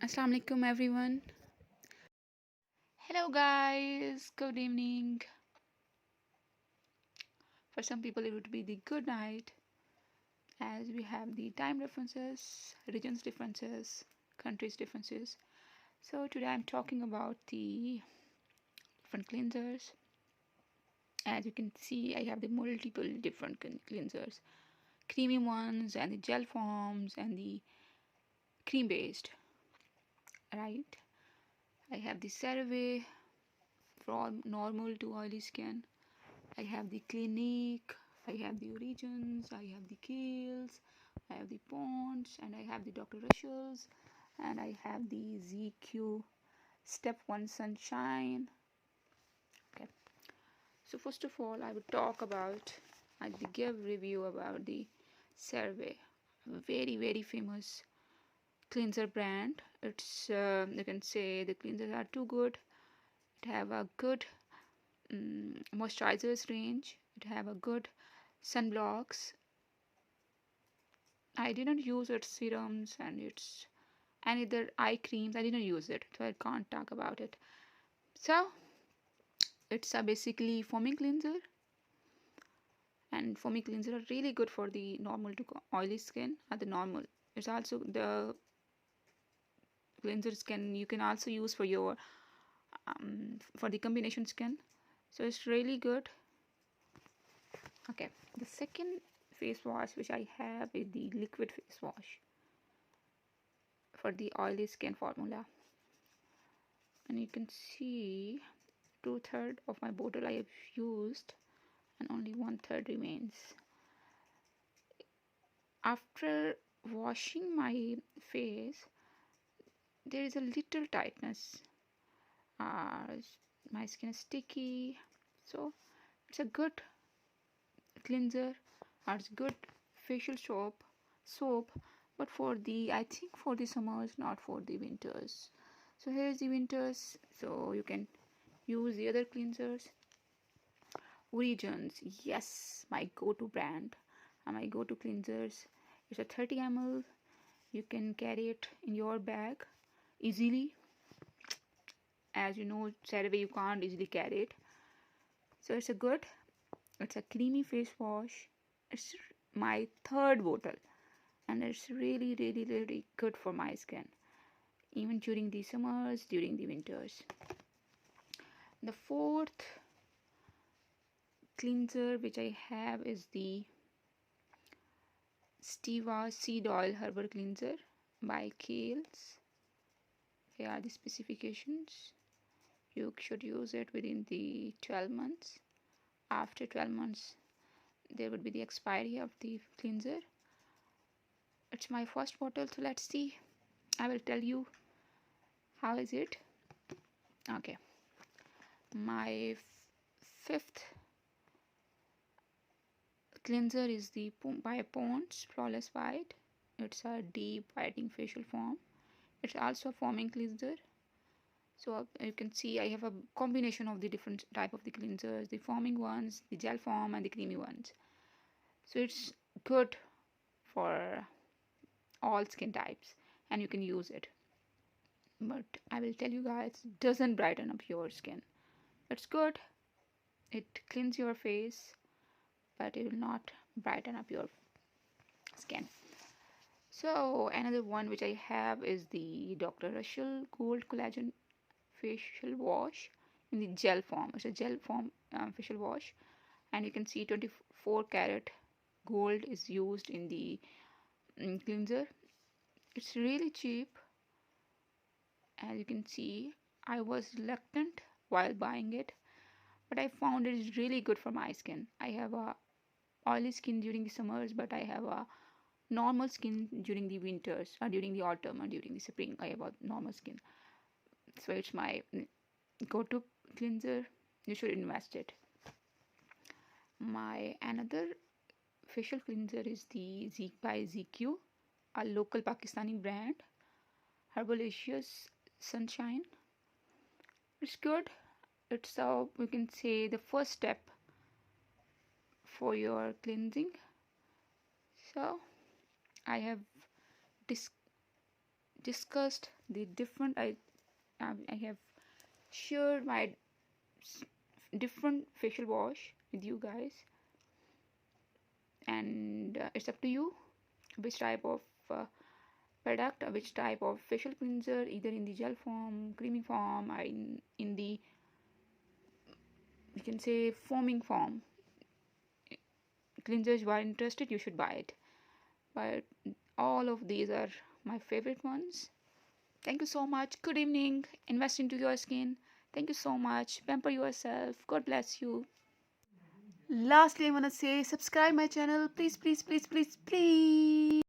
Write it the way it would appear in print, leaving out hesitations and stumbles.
Assalamu alaikum everyone. Hello guys, good evening. For some people it would be the good night as we have the time differences, regions differences, countries differences. So today I'm talking about the different cleansers. As you can see, I have the multiple different cleansers. Creamy ones and the gel forms and the cream based, right? I have the Cerave from normal to oily skin. I have the Clinique, I have the Origins, I have the Kheils, I have the Ponds, and I have the Dr. Russell's, and I have the ZQ Step 1 Sunshine. Okay, so first of all, I would talk about, I would give review about the Cerave, very famous cleanser brand. It's you can say the cleansers are too good. It have a good moisturizers range. It have a good sunblocks. I didn't use its serums and its any other eye creams. I didn't use it, so I can't talk about it. So it's a basically foaming cleanser, and foaming cleanser are really good for the normal to oily skin. At the normal, it's also the cleansers can you can also use for your for the combination skin. So it's really good. Okay, the second face wash which I have is the liquid face wash for the oily skin formula, and you can see 2/3 of my bottle I have used and only 1/3 remains. After washing my face, there is a little tightness. My skin is sticky, so it's a good cleanser or it's good facial soap, but for the I think for the summers, not for the winters. So here is the winters, so you can use the other cleansers. Origins, yes, my go-to brand and my go-to cleansers. It's a 30 ml. You can carry it in your bag easily. As you know, Cerave you can't easily carry it. So it's a creamy face wash. It's my third bottle, and it's really good for my skin, even during the summers, during the winters. The fourth cleanser which I have is the Steva Seed Oil Herbal Cleanser by kheil. Here are the specifications. You should use it within the 12 months. After 12 months, there would be the expiry of the cleanser. It's my first bottle, so let's see. I will tell you how is it. Okay, my fifth cleanser is the by Pond's Flawless White. It's a deep whitening facial foam. It's also a foaming cleanser. So you can see I have a combination of the different type of the cleansers, the foaming ones, the gel form, and the creamy ones. So it's good for all skin types, and you can use it. But I will tell you guys, it doesn't brighten up your skin. It's good. It cleans your face, but it will not brighten up your skin. So another one which I have is the Dr. Russell Gold Collagen Facial Wash in the gel form. It's a gel form facial wash, and you can see 24 karat gold is used in the cleanser. It's really cheap. As you can see, I was reluctant while buying it, but I found it is really good for my skin. I have a oily skin during the summers, but I have a normal skin during the winters or during the autumn or during the spring. I have a normal skin, so it's my go-to cleanser. You should invest it. My another facial cleanser is the Zik by ZQ, a local Pakistani brand. Herbalicious Sunshine. It's good. It's we can say the first step for your cleansing. So I have discussed the different, I have shared my different facial wash with you guys, and it's up to you which type of product or which type of facial cleanser, either in the gel form, creamy form, or in the, you can say, foaming form. Cleansers, you are interested, you should buy it. But all of these are my favorite ones. Thank you so much. Good evening. Invest into your skin. Thank you so much. Pamper yourself. God bless you. Lastly, I want to say subscribe my channel. Please, please, please, please, please.